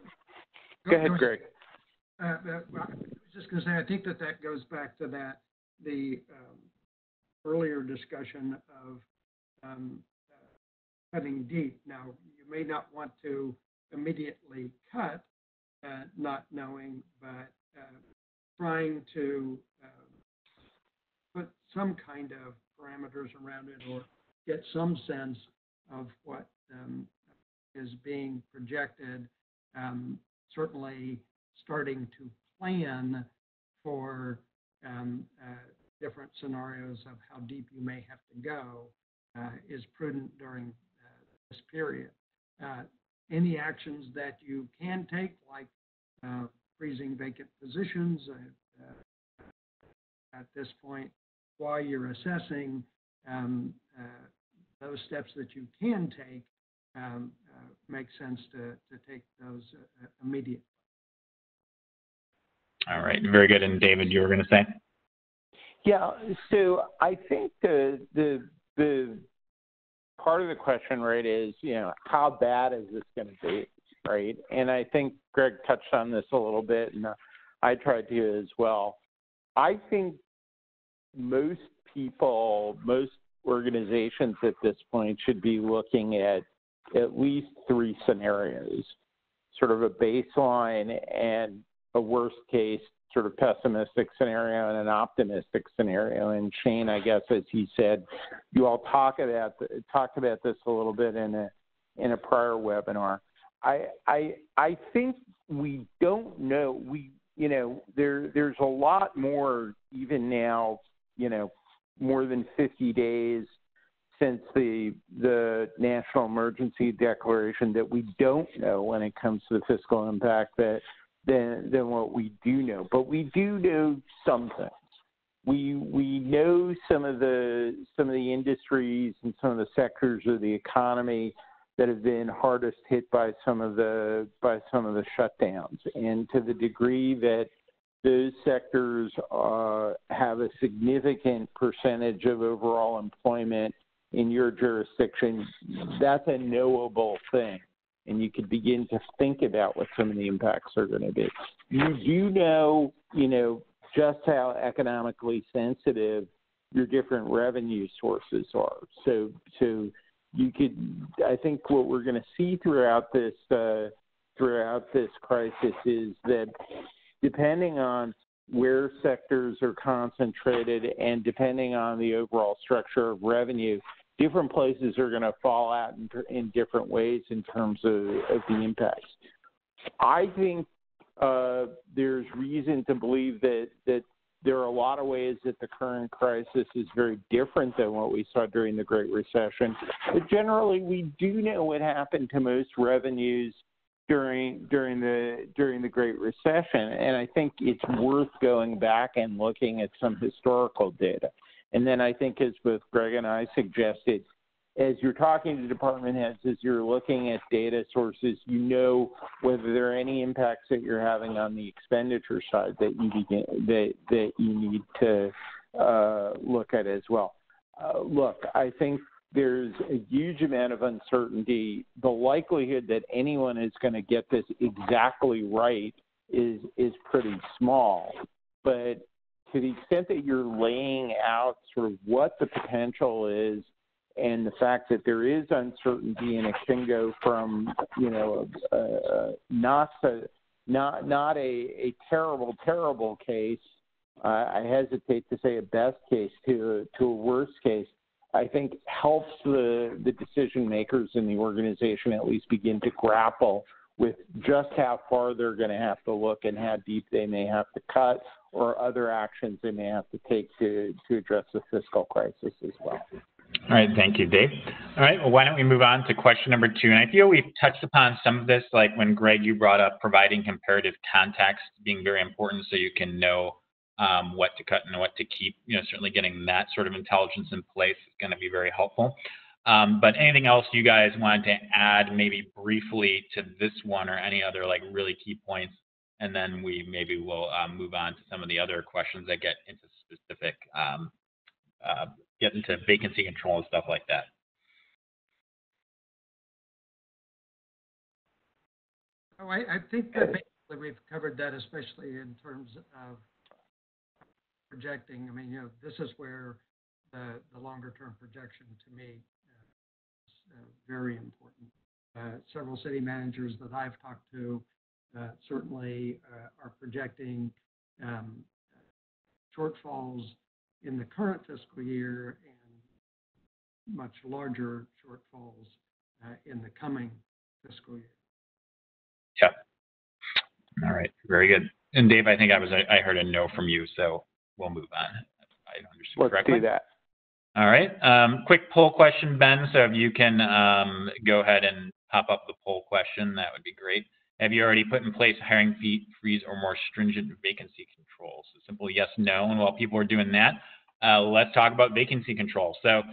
go ahead, Greg. I was just going to say, I think that goes back to the earlier discussion of cutting deep. Now, you may not want to immediately cut, not knowing, but trying to put some kind of parameters around it or get some sense of what is being projected, certainly starting to plan for different scenarios of how deep you may have to go is prudent during this period. Any actions that you can take, like freezing vacant positions at this point, while you're assessing those steps that you can take, makes sense to take those immediate. All right, very good. And David, you were going to say? Yeah, so I think the part of the question, right, is, how bad is this going to be, right? And I think Greg touched on this a little bit, and I tried to as well. I think most people, most organizations at this point should be looking at least three scenarios, sort of a baseline and a worst case sort of pessimistic scenario and an optimistic scenario. And Shane, I guess, as he said, you all talked about this a little bit in a prior webinar. I think we don't know. There's a lot more even now, more than 50 days since the national emergency declaration that we don't know when it comes to the fiscal impact than what we do know. But we do know some things. We know some of the industries and some of the sectors of the economy that have been hardest hit by some of the shutdowns, and to the degree that those sectors have a significant percentage of overall employment in your jurisdiction, that's a knowable thing. And you could begin to think about what some of the impacts are going to be. You do know, just how economically sensitive your different revenue sources are. So you could, I think what we're going to see throughout this crisis is that depending on where sectors are concentrated and depending on the overall structure of revenue, different places are going to fall out in different ways in terms of the impacts. I think there's reason to believe that there are a lot of ways that the current crisis is very different than what we saw during the Great Recession. But generally, we do know what happened to most revenues during the Great Recession, and I think it's worth going back and looking at some historical data. And then I think, as both Greg and I suggested, as you're talking to department heads, as you're looking at data sources, whether there are any impacts that you're having on the expenditure side that you need to look at as well. Look, I think there's a huge amount of uncertainty. The likelihood that anyone is going to get this exactly right is pretty small, but to the extent that you're laying out sort of what the potential is and the fact that there is uncertainty and it can go from, not a terrible case, I hesitate to say a best case, to a worst case, I think helps the decision makers in the organization at least begin to grapple with just how far they're going to have to look and how deep they may have to cut or other actions they may have to take to address the fiscal crisis as well. All right, thank you, Dave. All right, well, why don't we move on to question number 2? And I feel we've touched upon some of this, like when Greg, you brought up providing comparative context being very important so you can know what to cut and what to keep. Certainly getting that sort of intelligence in place is going to be very helpful. But anything else you guys wanted to add maybe briefly to this one or any other like really key points? And then we maybe will move on to some of the other questions that get into specific, get into vacancy control and stuff like that. Oh, I think that basically we've covered that, especially in terms of projecting. I mean, this is where the longer term projection to me is very important. Several city managers that I've talked to certainly are projecting shortfalls in the current fiscal year and much larger shortfalls in the coming fiscal year. Yeah. All right. Very good. And Dave, I think I heard a no from you, so we'll move on. I understood correctly. Let's do that. All right. Quick poll question, Ben. So if you can go ahead and pop up the poll question, that would be great. Have you already put in place a hiring freeze or more stringent vacancy controls? So simple yes, no. And while people are doing that, let's talk about vacancy control. So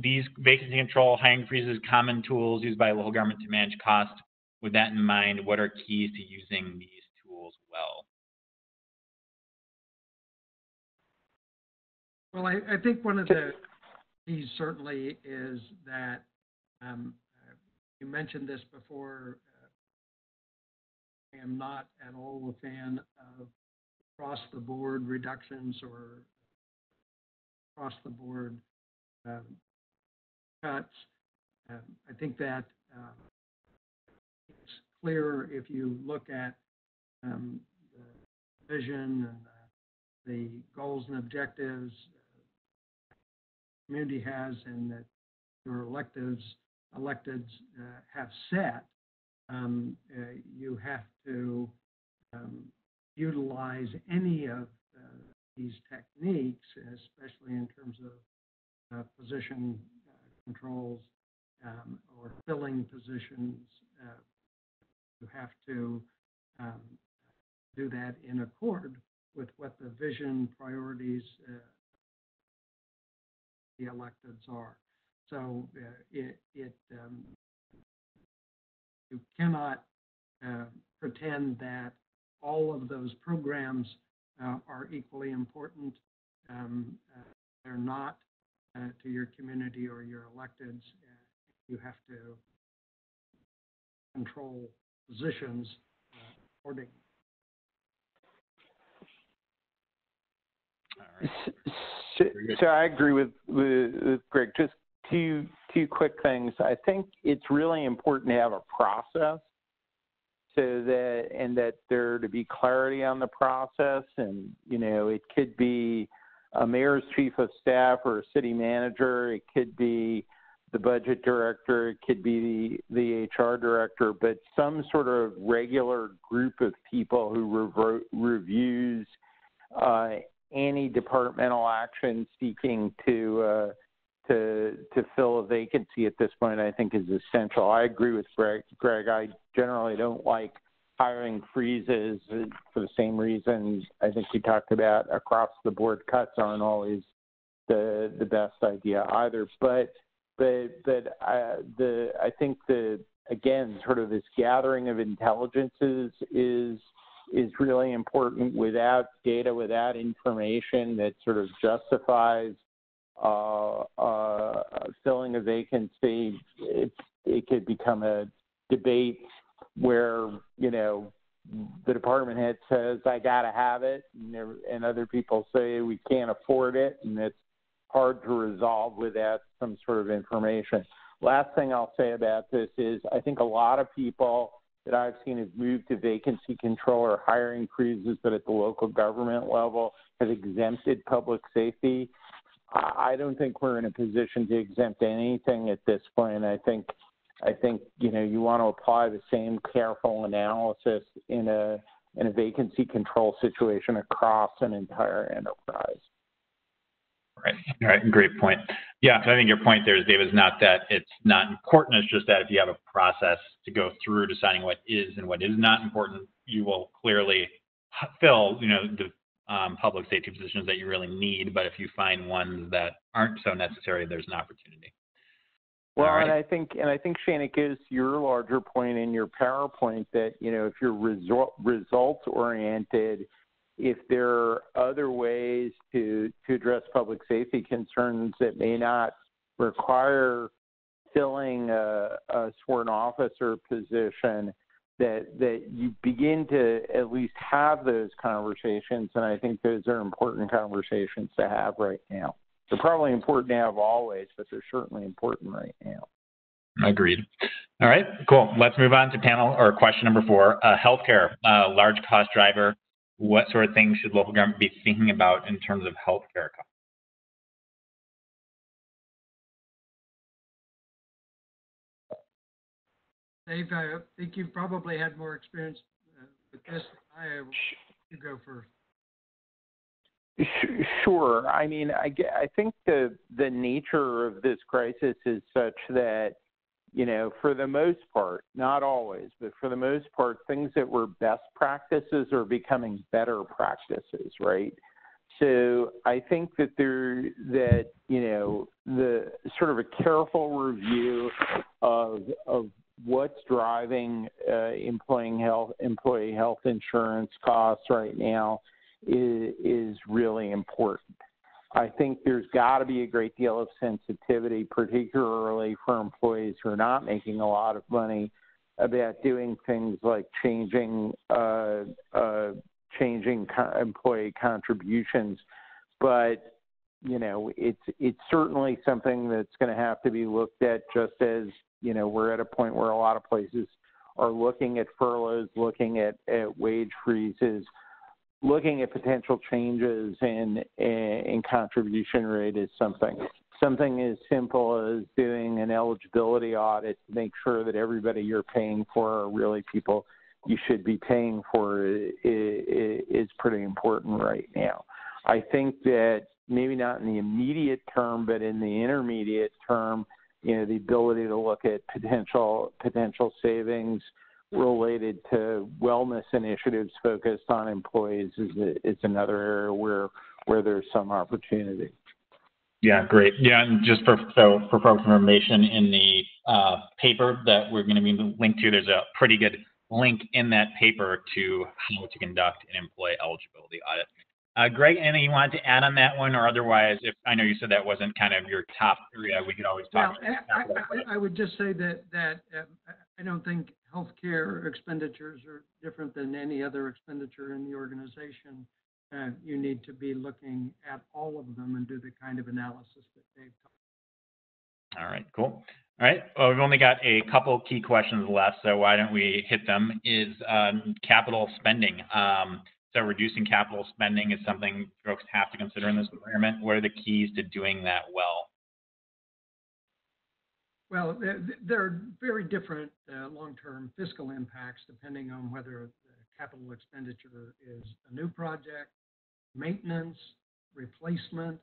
These vacancy control, hiring freezes, common tools used by local government to manage cost. With that in mind, what are keys to using these tools well? Well, I think one of the keys certainly is that you mentioned this before. I am not at all a fan of across-the-board reductions or across-the-board cuts. I think that it's clear if you look at the vision and the goals and objectives the community has and that your electeds have set, you have to utilize any of these techniques, especially in terms of position controls or filling positions. You have to do that in accord with what the vision priorities the electeds are. So you cannot pretend that all of those programs are equally important. They're not to your community or your electeds. You have to control positions accordingly. All right. So I agree with Greg. Just two quick things. I think it's really important to have a process so that there to be clarity on the process. And, it could be a mayor's chief of staff or a city manager. It could be the budget director. It could be the HR director, but some sort of regular group of people who reviews any departmental action seeking to fill a vacancy at this point, I think is essential. I agree with Greg. I generally don't like hiring freezes for the same reasons I think you talked about. Across the board cuts aren't always the best idea either. But I think again, sort of this gathering of intelligences is really important. Without data, without information that sort of justifies filling a vacancy, it could become a debate where, the department head says, I got to have it, and other people say we can't afford it, and it's hard to resolve without some sort of information. Last thing I'll say about this is I think a lot of people that I've seen have moved to vacancy control or hiring freezes, but at the local government level have exempted public safety. I don't think we're in a position to exempt anything at this point. I think you want to apply the same careful analysis in a vacancy control situation across an entire enterprise. Right. Great point. Yeah, I think your point there, Dave, is not that it's not important. It's just that if you have a process to go through deciding what is and what is not important, you will clearly fill, the public safety positions that you really need. But if you find ones that aren't so necessary, there's an opportunity. Well, right. and I think Shane, it goes to your larger point in your PowerPoint that if you're results oriented, if there are other ways to address public safety concerns that may not require filling a sworn officer position, that you begin to at least have those conversations, and I think those are important conversations to have right now. They're probably important to have always, but they're certainly important right now. Agreed. All right, cool. Let's move on to panel or question number 4. Healthcare, large cost driver. What sort of things should local government be thinking about in terms of healthcare costs? Dave, I think you've probably had more experience with this. You go first. Sure. I mean, I think the nature of this crisis is such that, for the most part, not always, but for the most part, things that were best practices are becoming better practices, right? So I think that the sort of a careful review of what's driving employee health insurance costs right now is really important. I think there's got to be a great deal of sensitivity, particularly for employees who are not making a lot of money, about doing things like changing employee contributions. But it's certainly something that's going to have to be looked at, just as we're at a point where a lot of places are looking at furloughs, looking at wage freezes, looking at potential changes in contribution rate is something as simple as doing an eligibility audit to make sure that everybody you're paying for are really people you should be paying for is pretty important right now. I think that maybe not in the immediate term, but in the intermediate term, the ability to look at potential savings related to wellness initiatives focused on employees is another area where there's some opportunity. Yeah, great. Yeah, and just for folks' information, in the paper that we're going to be linked to, there's a pretty good link in that paper to how to conduct an employee eligibility audit. Greg, anything you wanted to add on that one, or otherwise, if I know you said that wasn't kind of your top area, we could always talk. Well, I would just say that I don't think healthcare expenditures are different than any other expenditure in the organization. You need to be looking at all of them and do the kind of analysis that Dave talked about. All right, cool. All right, well, we've only got a couple key questions left, so why don't we hit them, is capital spending. So reducing capital spending is something folks have to consider in this environment. What are the keys to doing that well? Well, there are very different long-term fiscal impacts depending on whether the capital expenditure is a new project, maintenance, replacement.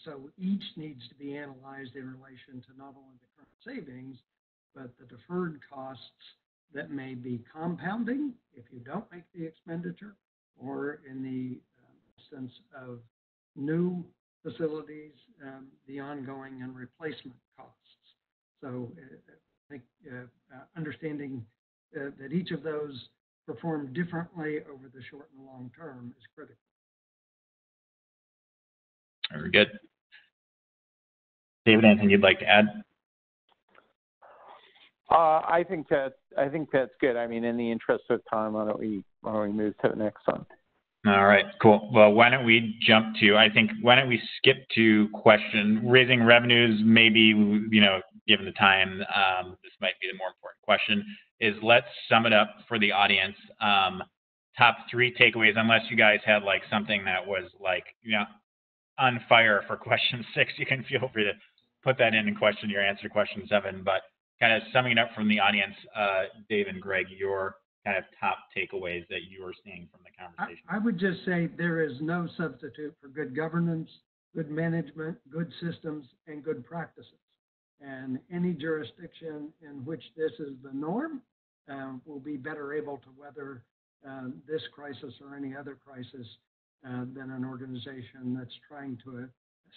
So each needs to be analyzed in relation to not only the current savings, but the deferred costs that may be compounding if you don't make the expenditure, or in the sense of new facilities, the ongoing and replacement costs. So I think understanding that each of those perform differently over the short and long term is critical. Very good. David, anything you'd like to add? I think that's good. I mean, in the interest of time, why don't we move to the next one? All right, cool. Well, why don't we skip to raising revenues? Maybe, given the time, this might be the more important question. Is let's sum it up for the audience. Top 3 takeaways, unless you guys had like something that was like, on fire for question 6, you can feel free to put that in and answer question 7. But kind of summing it up from the audience, Dave and Greg, your kind of top takeaways that you are seeing from the conversation. I would just say there is no substitute for good governance, good management, good systems, and good practices. And any jurisdiction in which this is the norm will be better able to weather this crisis or any other crisis than an organization that's trying to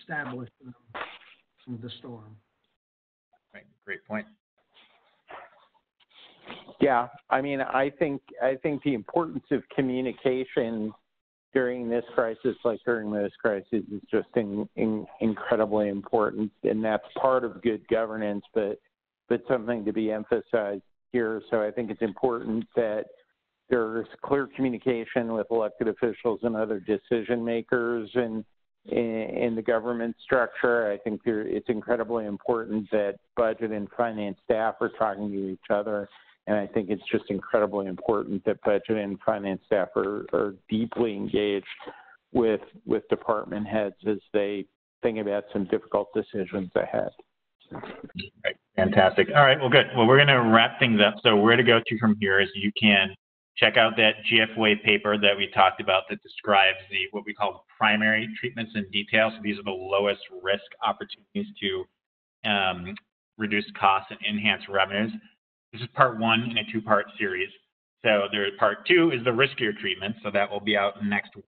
establish the storm. Right, great point. Yeah, I mean, I think the importance of communication during this crisis, like during most crises, is just incredibly important, and that's part of good governance, but something to be emphasized here. So I think it's important that there's clear communication with elected officials and other decision makers in the government structure. I think it's incredibly important that budget and finance staff are talking to each other. And I think it's just incredibly important that budget and finance staff are deeply engaged with department heads as they think about some difficult decisions ahead. Right. Fantastic. All right. Well, good. Well, we're going to wrap things up. So where to go to from here is you can check out that GFWA paper that we talked about that describes what we call primary treatments in detail. So these are the lowest risk opportunities to reduce costs and enhance revenues. This is part 1 in a 2-part series. So part 2 is the riskier treatment. So that will be out next week.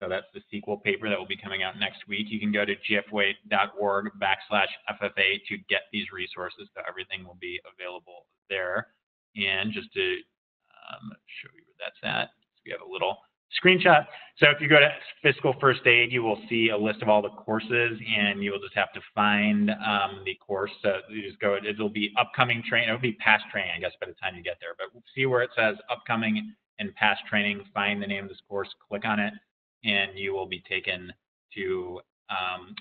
So that's the sequel paper that will be coming out next week. You can go to gfwa.org/FFA to get these resources. So everything will be available there. And just to show you where that's at, so we have a little screenshot. So if you go to Fiscal First Aid, you will see a list of all the courses, and you will just have to find the course. So you just go, it'll be upcoming training, it'll be past training, I guess, by the time you get there. But see where it says upcoming and past training, find the name of this course, click on it, and you will be taken to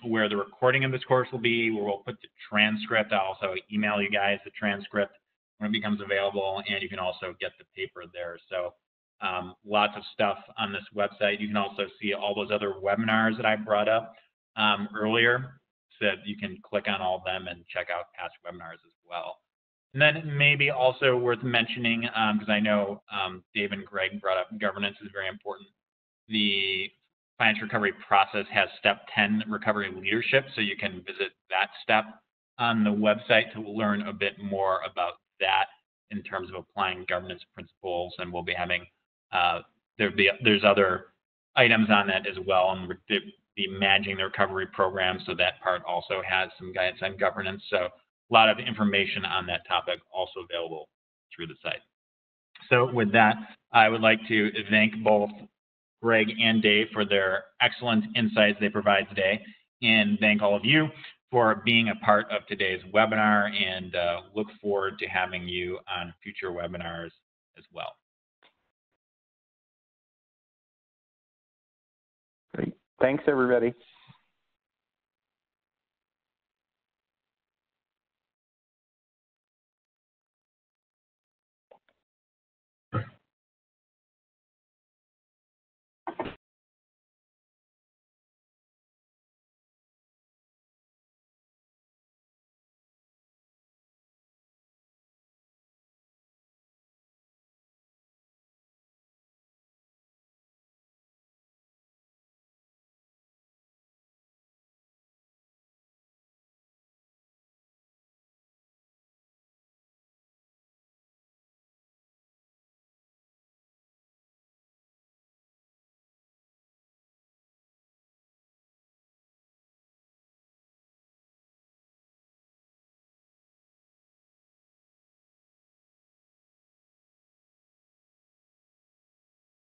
where the recording of this course will be, where we'll put the transcript. I'll also email you guys the transcript when it becomes available, and you can also get the paper there. So lots of stuff on this website. You can also see all those other webinars that I brought up earlier, so that you can click on all of them and check out past webinars as well. And then maybe also worth mentioning, because I know Dave and Greg brought up governance is very important. The financial recovery process has step 10, recovery leadership, so you can visit that step on the website to learn a bit more about that in terms of applying governance principles. And we'll be having, there's other items on that as well, and be managing the recovery program, so that part also has some guidance on governance. So a lot of information on that topic also available through the site. So with that, I would like to thank both Greg and Dave for their excellent insights they provide today, and thank all of you for being a part of today's webinar, and look forward to having you on future webinars as well. Great. Thanks, everybody.